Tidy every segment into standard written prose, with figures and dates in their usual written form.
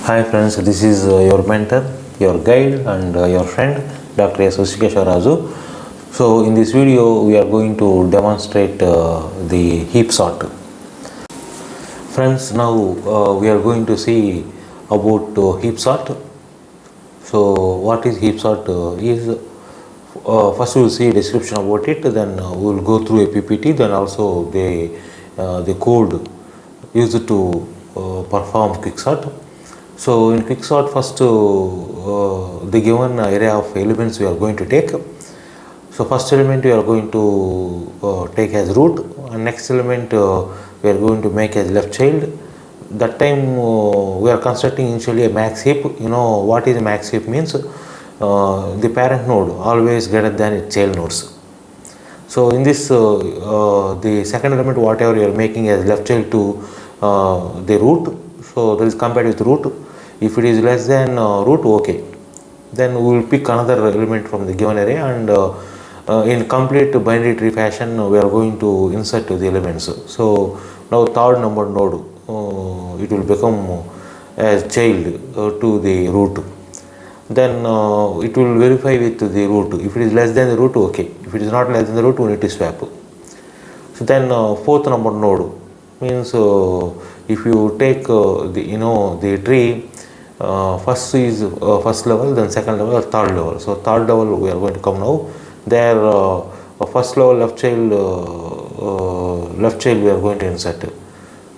Hi friends, this is your mentor, your guide and your friend Dr. S. Hrishikesh Raju. So in this video we are going to demonstrate the heap sort. Friends, now we are going to see about heap sort. So what is heap sort is first we will see a description about it, then we will go through a PPT, then also the code used to perform quicksort. So in quicksort, first the given array of elements we are going to take. So first element we are going to take as root, and next element we are going to make as left child. That time we are constructing initially a max heap. You know what is a max heap means? The parent node always greater than its child nodes. So in this the second element whatever you are making as left child to the root, so that is compared with root. If it is less than root, okay, then we will pick another element from the given array, and in complete binary tree fashion we are going to insert the elements. So now third number node it will become as child to the root. Then it will verify with the root. If it is less than the root, okay. If it is not less than the root, we need to swap. So then fourth number node means if you take the tree, first is first level, then second level, or third level. So third level we are going to come now. There first level left child we are going to insert.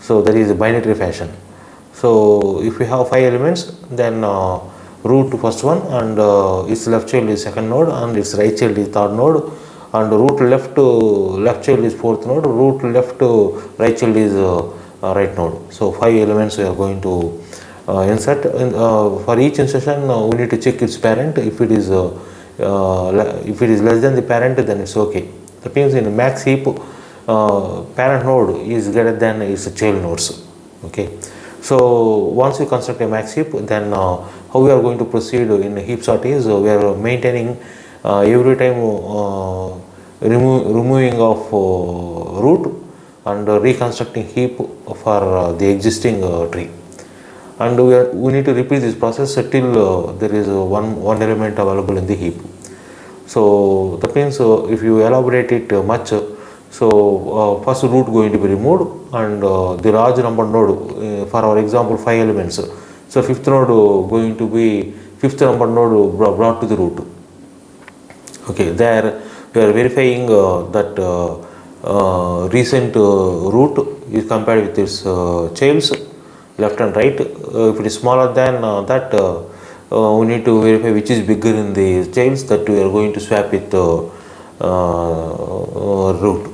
So that is a binary tree fashion. So if we have 5 elements, then root first one, and its left child is second node, and its right child is third node, and root left child is fourth node, root left right child is right node. So 5 elements we are going to insert. For each insertion we need to check its parent. If it is less than the parent, then it's okay. That means in max heap parent node is greater than its child nodes. Okay. So once we construct a max heap, then how we are going to proceed in heap sort is we are maintaining every time removing of root and reconstructing heap for the existing tree. And we need to repeat this process till there is one element available in the heap. So that means if you elaborate it much, so first root going to be removed, and the large number node for our example 5 elements. So fifth node going to be fifth number node brought to the root. Okay, there we are verifying that recent root is compared with its childs left and right. If it is smaller than that, we need to verify which is bigger in the childs, that we are going to swap with root.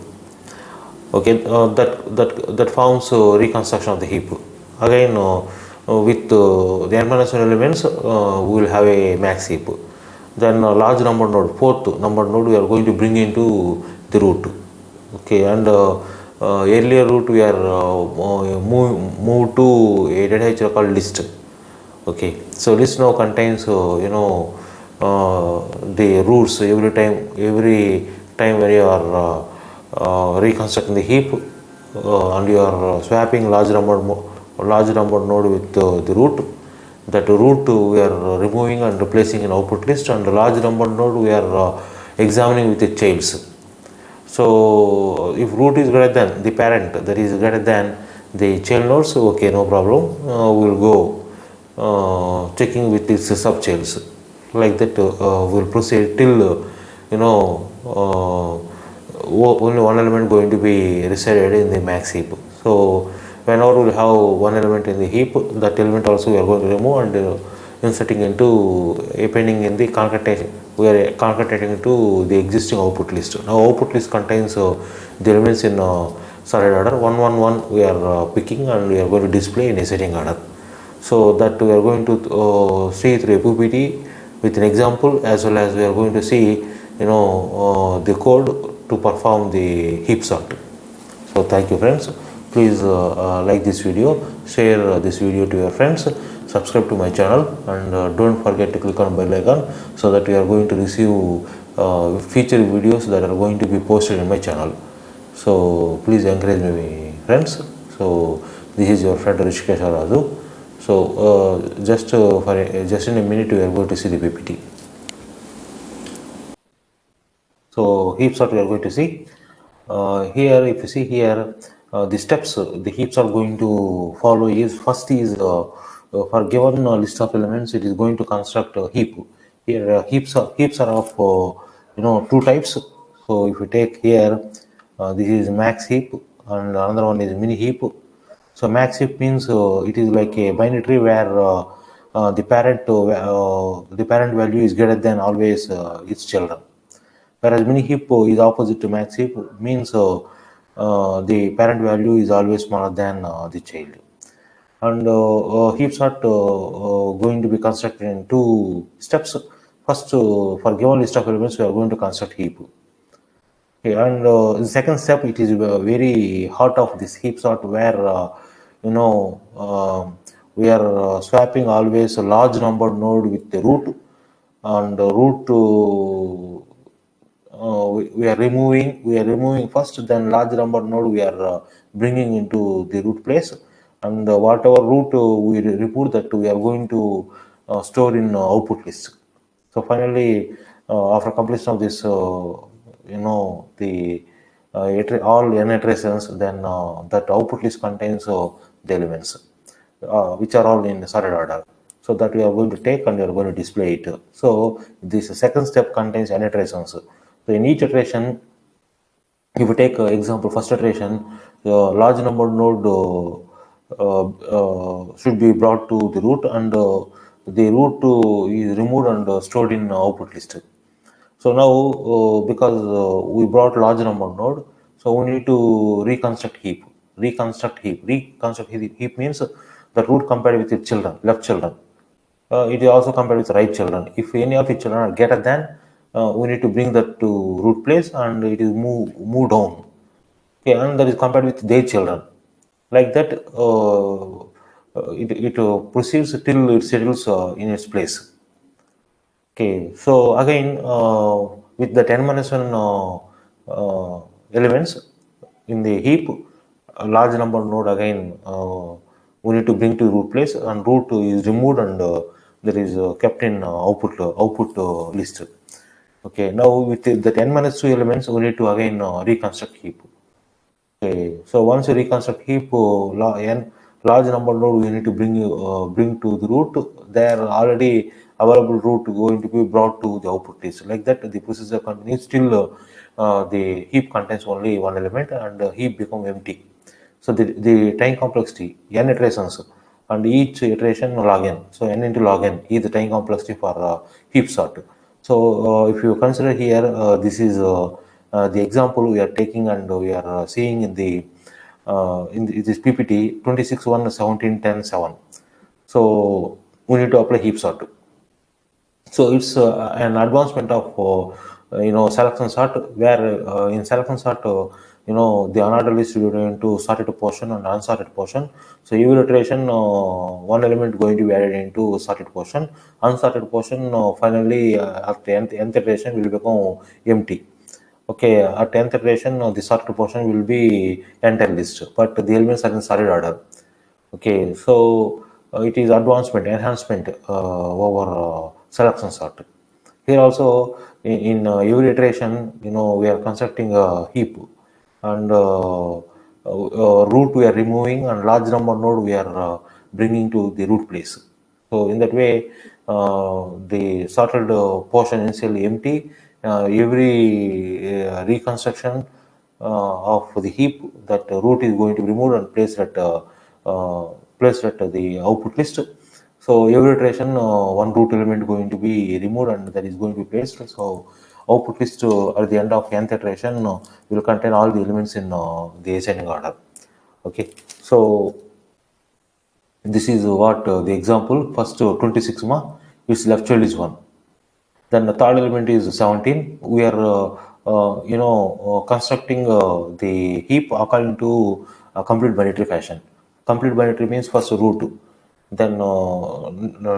Okay, that forms reconstruction of the heap. Again with the n-1 elements we will have a max heap. Then large number node, fourth number node, we are going to bring into the root. Okay, and earlier root we are move to a data structure called list. Okay, so list now contains the roots. Every time when you are reconstructing the heap and you are swapping large number node with the root, that root we are removing and replacing in output list, and the large number node we are examining with the childs. So if root is greater than the parent, that is greater than the child nodes, okay, no problem, we will go checking with its sub childs. Like that we will proceed till only one element going to be resided in the max heap. So whenever we have one element in the heap, that element also we are going to remove and inserting into appending in the concatenation. We are concatenating to the existing output list. Now output list contains the elements in sorted order. 1 1 1 we are picking, and we are going to display in ascending order. So that we are going to see through a PPT with an example, as well as we are going to see the code to perform the heap sort. So thank you friends. Please like this video, share this video to your friends, subscribe to my channel, and don't forget to click on bell icon so that you are going to receive future videos that are going to be posted in my channel. So please encourage me friends. So this is your friend Hrishikesh Raju. So just in a minute we are going to see the PPT. So heaps are we are going to see. Here, if you see here, the steps the heaps are going to follow is first is for given list of elements, it is going to construct a heap. Here, heaps are of two types. So if you take here, this is max heap and another one is mini heap. So max heap means it is like a binary tree where the parent value is greater than always its children. Whereas mini heap is opposite to max heap, means the parent value is always smaller than the child. And heaps are going to be constructed in two steps. First, for given list of elements, we are going to construct heap. Okay, and the second step, it is very heart of this heap sort where we are swapping always a large number node with the root, and root to we are removing first, then large number node we are bringing into the root place, and whatever root we report that we are going to store in output list. So finally, after completion of this the all n iterations, then that output list contains the elements which are all in sorted order. So that we are going to take and we are going to display it. So this second step contains n iterations. So in each iteration, if you take example first iteration, large number node should be brought to the root, and the root is removed and stored in output list. So now, because we brought large number node, so we need to reconstruct heap. Reconstruct heap means the root compared with its children, left children. It is also compared with right children. If any of its children are greater than, we need to bring that to root place, and it is move down. Okay, and that is compared with their children. Like that, it proceeds till it settles in its place. Okay, so again, with the 10 minus 1 elements in the heap, a large number node again we need to bring to root place, and root is removed, and there is kept in output list. Okay, now with the 10 minus 2 elements, we need to again reconstruct heap. Okay, so once you reconstruct heap, n large number node we need to bring to the root. There already available root going to be brought to the output list. Like that, the procedure continues till the heap contains only one element, and heap become empty. So the time complexity n iterations, and each iteration log n. So n into log n is the time complexity for heap sort. So if you consider here, this is the example we are taking, and we are seeing in this PPT 26 1 17 10 7. So we need to apply heap sort. So it's an advancement of selection sort, where in selection sort, the unordered list will be into sorted portion and unsorted portion. So every iteration, one element going to be added into sorted portion. Unsorted portion finally at the nth iteration will become empty. Okay, at 10th iteration, the sorted portion will be entire list, but the elements are in sorted order. Okay, so it is advancement, enhancement over selection sort. Here also, in every iteration, we are constructing a heap, and root we are removing, and large number node we are bringing to the root place. So in that way, the sorted portion initially empty. Every reconstruction of the heap, that root is going to be removed and uh, placed at the output list. So every iteration, one root element going to be removed, and that is going to be placed. So output list at the end of nth iteration will contain all the elements in the ascending order. Okay, so this is what the example. First 26 its left child is 1. Then the third element is 17. We are constructing the heap according to complete binary fashion. Complete binary means first root, then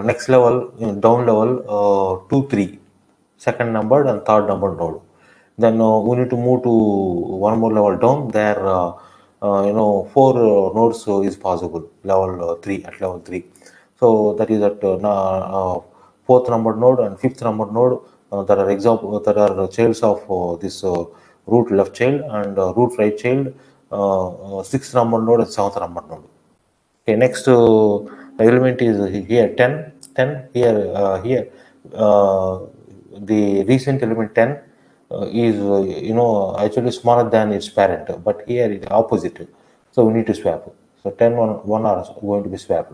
next level, down level, 2 3 second numbered and third numbered node. Then we need to move to one more level down. There, four nodes is possible. Level 3 at level 3. So that is at fourth numbered node and fifth numbered node. There are example there are childs of this root left child and root right child, sixth numbered node and seventh numbered node. Okay, next element is here 10. 10 here uh, the recent element 10 is actually smaller than its parent, but here it's opposite. So we need to swap. So 10 1 are going to be swapped.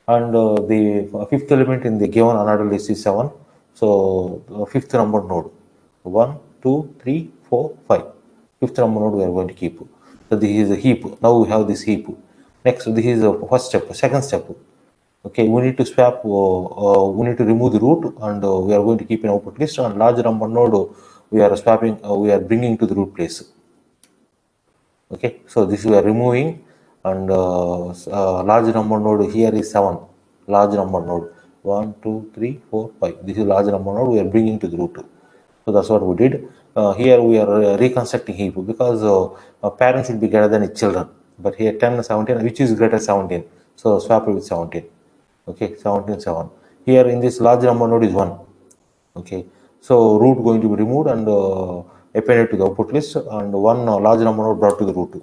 And the fifth element in the given unordered list is 7. So fifth number node 1, 2, 3, 4, 5. Fifth number node we are going to keep. So this is a heap. Now we have this heap. Next, this is the first step. Second step. Okay, we need to swap. We need to remove the root, and we are going to keep an output list. And large number node we are swapping. We are bringing to the root place. Okay, so this we are removing, and large number node here is 7. Large number node 1, 2, 3, 4, 5. This is large number node we are bringing to the root. So that's what we did. Here we are reconstructing heap because parents should be greater than its children. But here 10, 17, which is greater 17. So swap it with 17. Okay, 17, 7. Here in this large number node is 1. Okay, so root going to be removed and appended to the output list, and one large number node brought to the root.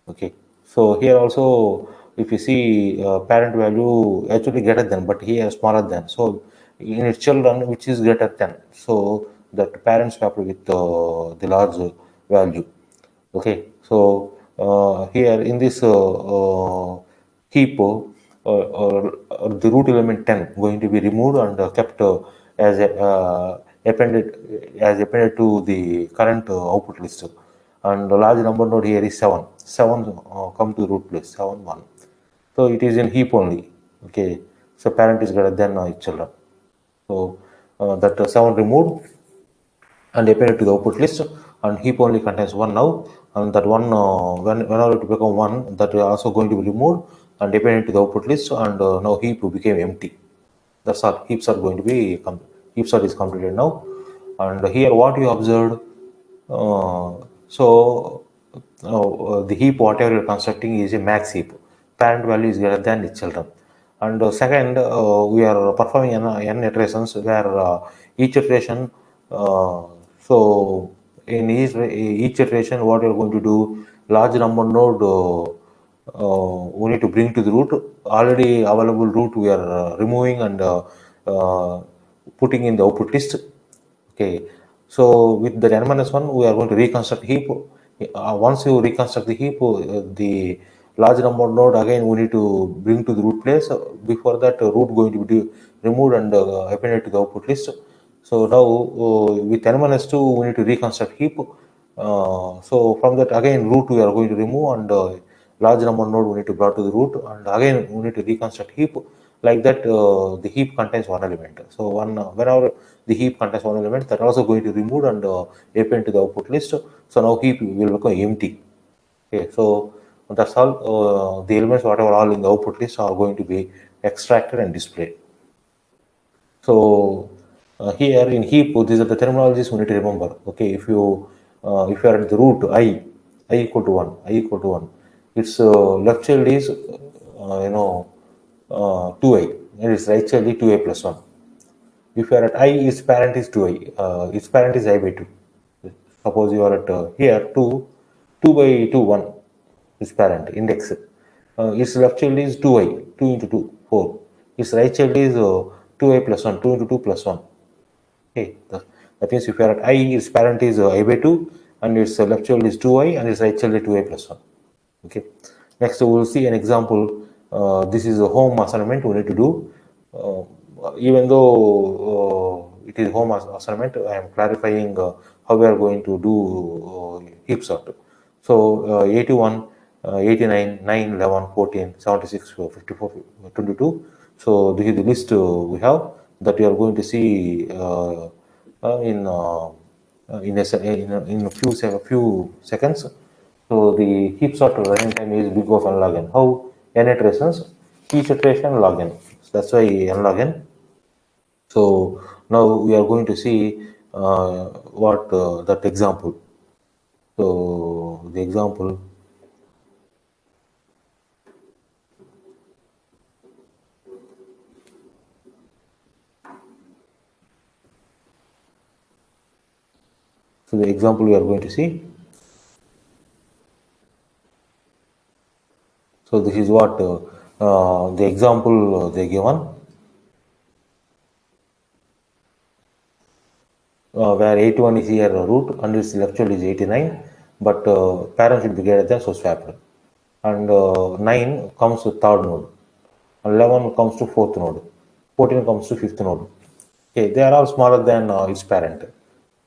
Okay, so here also if you see parent value actually greater than, but here smaller than. So in its children which is greater than, so that parent swapped with the large value. Okay, so here in this heap, the root element 10 going to be removed and kept as a, appended to the current output list. And the large number node here is 7. 7 come to root place, 7, 1. So it is in heap only. Okay, so parent is greater than its children. So that 7 removed and appended to the output list, and heap only contains 1 now, and that one whenever it become 1, that is also going to be removed and appended to the output list, and now heap became empty. That's all. Heaps are going to be heaps are is completed now. And here what you observed, uh, so the heap whatever you're constructing is a max heap. Parent value is greater than its children. And second, we are performing n iterations where each iteration, so in each iteration, what you're going to do, large number node we need to bring to the root. Already available root we are removing and uh, putting in the output list. Okay, so with the n minus 1, we are going to reconstruct heap. Once you reconstruct the heap, the large number node again we need to bring to the root place. Before that, root going to be removed and appended to the output list. So now with n minus 2, we need to reconstruct heap. So from that again root we are going to remove, and large number node we need to brought to the root, and again we need to reconstruct heap. Like that, the heap contains one element. So whenever the heap contains one element, that also going to remove and append to the output list. So now heap will become empty. Okay, so that's all. The elements whatever all in the output list are going to be extracted and displayed. So here in heap, these are the terminologies we need to remember. Okay, if you are at the root I equal to 1, I equal to 1, its left child is 2i, and its right child is 2a plus 1. If you are at I, its parent is 2i, its parent is I by 2. Suppose you are at here 2 by 2 1 its parent index. Its left child is 2i, 2 into 2 4. Its right child is 2i plus 1, 2 into 2 plus 1. Okay, that means if you are at I, its parent is I by 2, and its left child is 2i, and its right child is 2i plus 1. Okay, next we will see an example. This is a home assignment we need to do. Even though it is home assignment, I am clarifying how we are going to do heap sort. So 81, 89, 9, 11, 14, 76, 54, 22. So this is the list we have that we are going to see in a few seconds. So the heap sort running time is big of n log n. How n iterations? Each iteration log n. So that's why n log n. So now we are going to see what that example. So the example. So the example we are going to see. So this is what the example they given, where 81 is here root and its left child is 89, but parent should be greater than, so swapped. And 9 comes to third node, 11 comes to fourth node, 14 comes to fifth node. Okay, they are all smaller than its parent.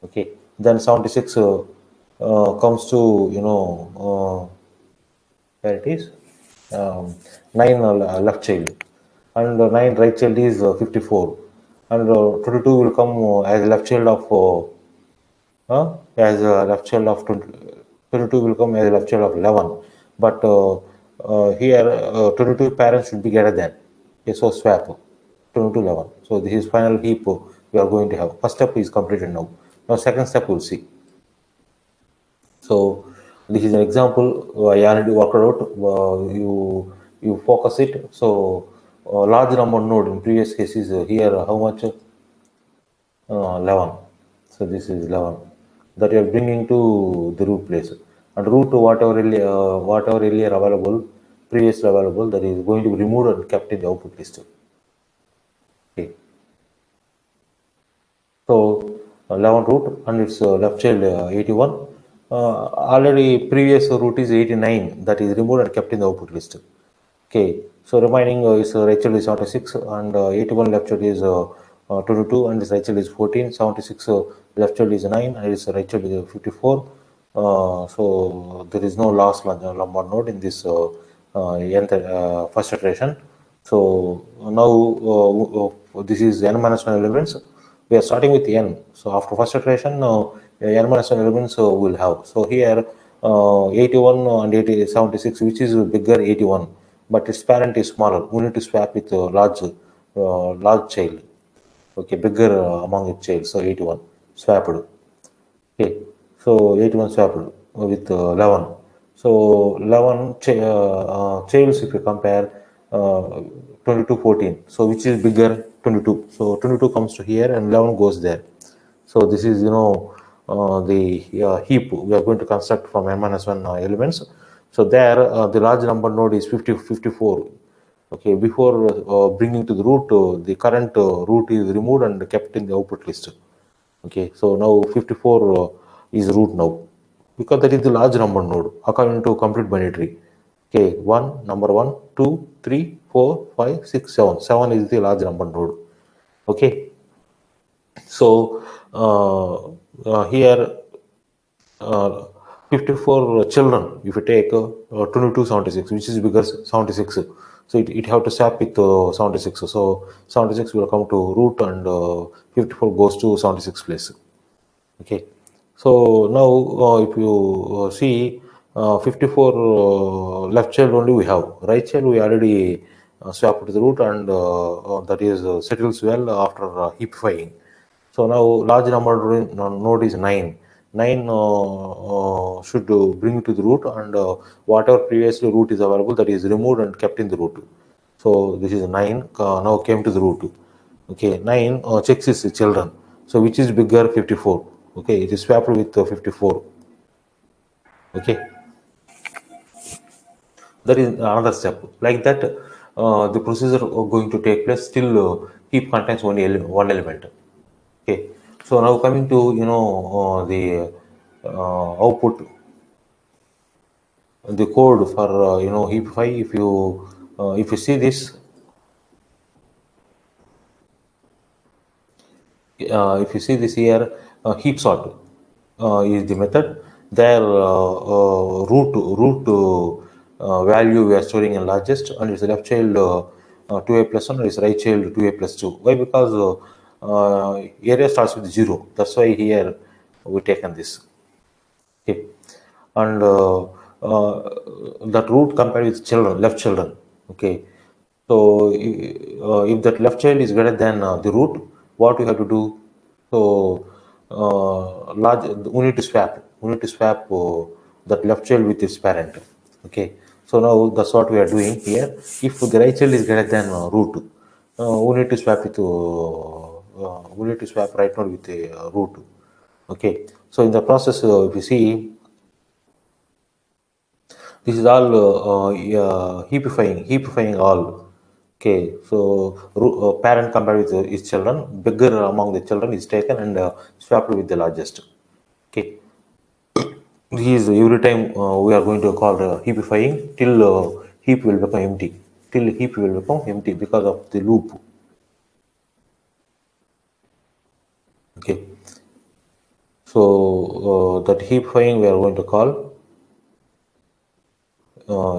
Okay, then 76 comes to, where it is, 9 left child, and 9 right child is 54, and 22 will come as left child of as a left child of 22 will come as a left child of 11, but here 22 parents should be greater than. Okay, so swap 22 11. So this is final heap we are going to have. First step is completed now. Now second step we'll see. So this is an example I already worked out. You focus it. So large number node in previous cases here how much? 11. So this is 11 that you are bringing to the root place, and root whatever earlier available, previously available, that is going to be removed and kept in the output list. Okay. So 11 root and its left child 81. Already previous root is 89, that is removed and kept in the output list. Okay, so remaining is right child is 76 and 81 left child is 22 and its right child is 14. 76 left child is 9 and its right child is 54. So there is no last lumbar node in this first iteration. So now this is n minus 1 elements. We are starting with n. So after first iteration, n minus 1 elements will have. So here 81 and 76, which is bigger, 81, but its parent is smaller. We need to swap with large child. Okay, bigger among its child. So 81 swapped. Okay, so 81 swapped with 11. So 11 childs, if you compare 22 14. So which is bigger? 22. So 22 comes to here and 11 goes there. So this is, the heap we are going to construct from n minus 1 elements. So there the large number node is 54. Okay, before bringing to the root, the current root is removed and kept in the output list. Okay, so now 54 is root now, because that is the large number node according to complete binary tree. Okay, number 1, 2, 3, 4, 5, 6, 7. 7 is the large number node. Okay, so here 54 children, if you take 22 76, which is bigger 76, so it have to swap with 76. So 76 will come to root and 54 goes to 76 place. Okay, so now if you see 54 left child only we have, right child we already swapped to the root, and that is settles well after heapifying. So now large number node is 9. 9 should bring to the root, and whatever previously root is available, that is removed and kept in the root. So this is 9 now came to the root. Okay, 9 checks its children. So which is bigger? 54. Okay, it is swapped with 54. Okay, that is another step. Like that, the procedure going to take place. Still, heap contains one element. Okay, so now coming to, the output, the code for heapify. If you see this, if you see this here, heap sort is the method. There root value we are storing in largest, and its left child 2a plus 1, and its right child 2a plus 2. Why? Because area starts with 0. That's why here we taken this. Okay, and that root compared with children, left children. Okay, so if that left child is greater than the root, what we have to do? So large, we need to swap. We need to swap that left child with its parent. Okay, so now that's what we are doing here. If the right child is greater than root, we need to swap right node with the root. Okay, So in the process, if you see, this is all heapifying all. Okay, so parent compared with his children, bigger among the children is taken and swapped with the largest. Okay, these every time we are going to call heapifying till heap will become empty. Till heap will become empty because of the loop. Okay, so that heapifying we are going to call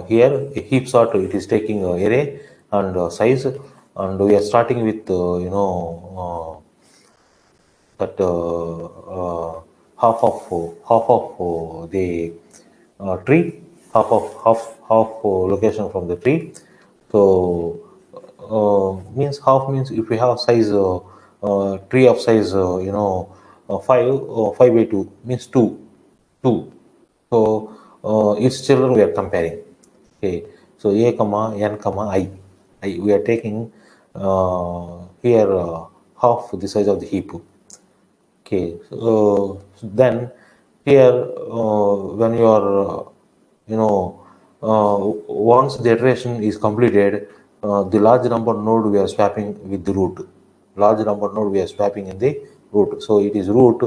here a heap sort. It is taking array and size, and we are starting with that half of the tree, half location from the tree. So means half means if we have size tree of size 5 by 2 means 2. So its children we are comparing. Okay, so a comma n comma I we are taking here half the size of the heap. Okay, so then here when you are once the iteration is completed, the large number node we are swapping with the root. Large number node we are swapping in the root. So it is root.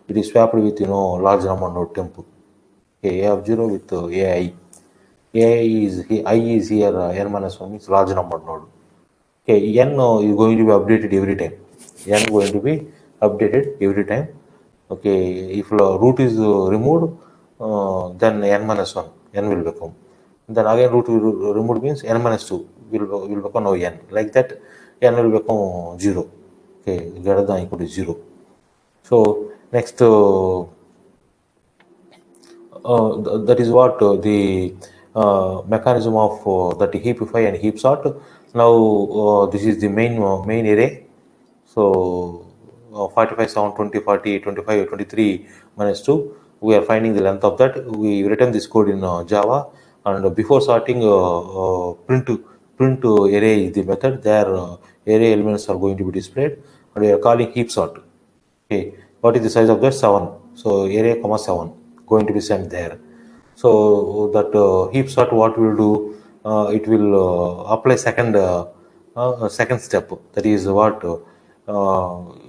It is swapped with large number node temp. Okay, a of 0 with ai. AI is I is here n minus 1 is large number node. Okay, n is going to be updated every time. N going to be updated every time. Okay, if root is removed, then n minus 1, n will become. Then again root will removed means n minus 2 will become now n. Like that, n will become 0. Okay, greater than equal to 0. So next, that is what the mechanism of that heapify and heap sort. Now this is the main array. So 45, 7, 20, 40, 25, 23 minus 2. We are finding the length of that. We written this code in Java, and before sorting, print array is the method. There array elements are going to be displayed, and we are calling heap sort. Okay, what is the size of that? 7. So array comma 7 going to be sent there. So that heap sort what will do? It will apply second step. That is what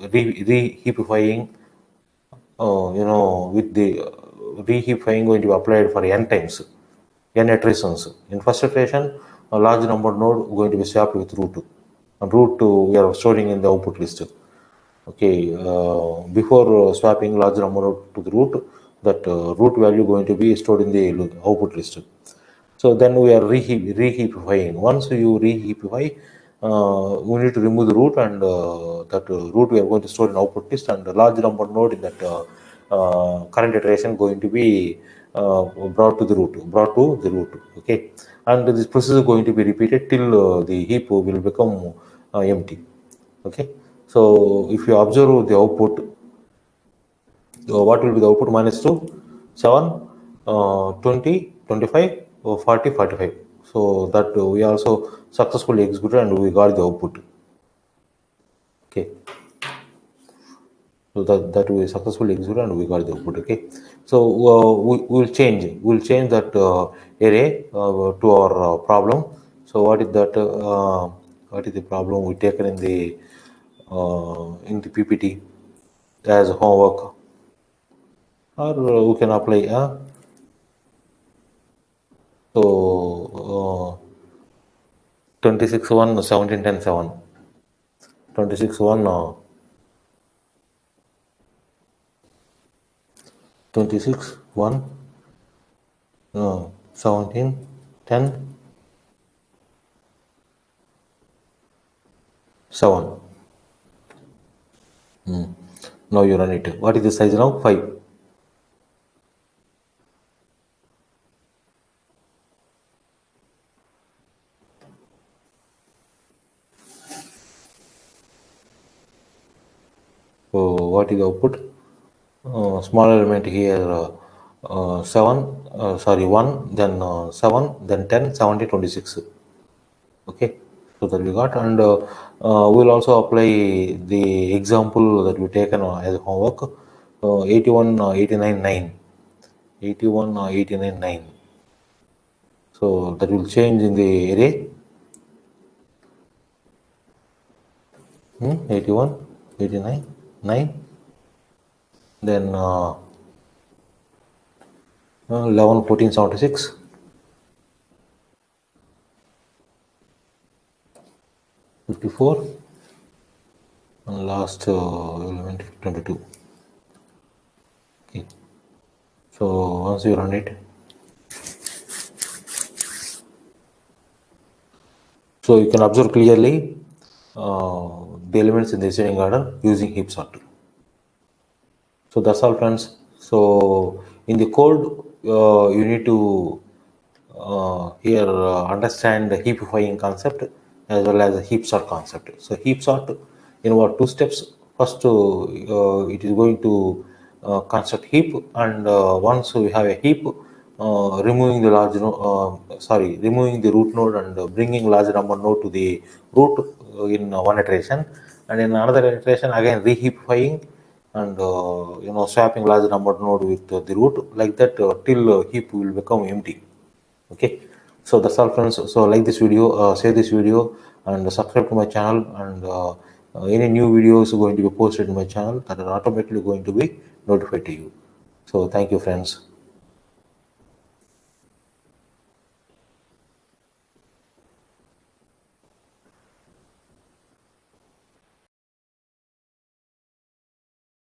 reheapifying. With the reheapifying going to be applied for n times, n iterations. In first iteration, a large number node going to be swapped with root. And root we are storing in the output list. Okay, before swapping large number to the root, that root value going to be stored in the output list. So then we are reheapifying. Once you reheapify, we need to remove the root, and that root we are going to store in output list, and the large number node in that current iteration going to be brought to the root. Okay, and this process is going to be repeated till the heap will become empty. Okay, so if you observe the output, what will be the output? Minus 2, 7, 20, 25, 40, 45. So that we also successfully executed and we got the output. Okay, so that we successfully executed and we got the output. Okay, so we'll change that array to our problem. So what is that? What is the problem we taken in the PPT as homework, or we can apply. So 26 1 17 10 7. 26 1 26 1 17 10 7. Now you run it. What is the size now? 5. So what is the output? Small element here 7, sorry 1, then 7, then 10, 17, 26. Okay, so that we got, and we'll also apply the example that we taken as homework. 81 89 9, 81 89 9. So that will change in the array. 81 89 9, then 11 14 76, 54, and last element 22. Okay. So once you run it, so you can observe clearly the elements in the descending order using heap sort. So that's all, friends. So in the code, you need to here understand the heapifying concept as well as the heap sort concept. So heap sort in what two steps. First, it is going to construct heap, and once we have a heap, removing the removing the root node and bringing large number node to the root in one iteration, and in another iteration again reheapifying and swapping large number node with the root, like that till heap will become empty. Okay, so that's all, friends. So like this video, share this video, and subscribe to my channel, and any new videos going to be posted in my channel that are automatically going to be notified to you. So thank you, friends.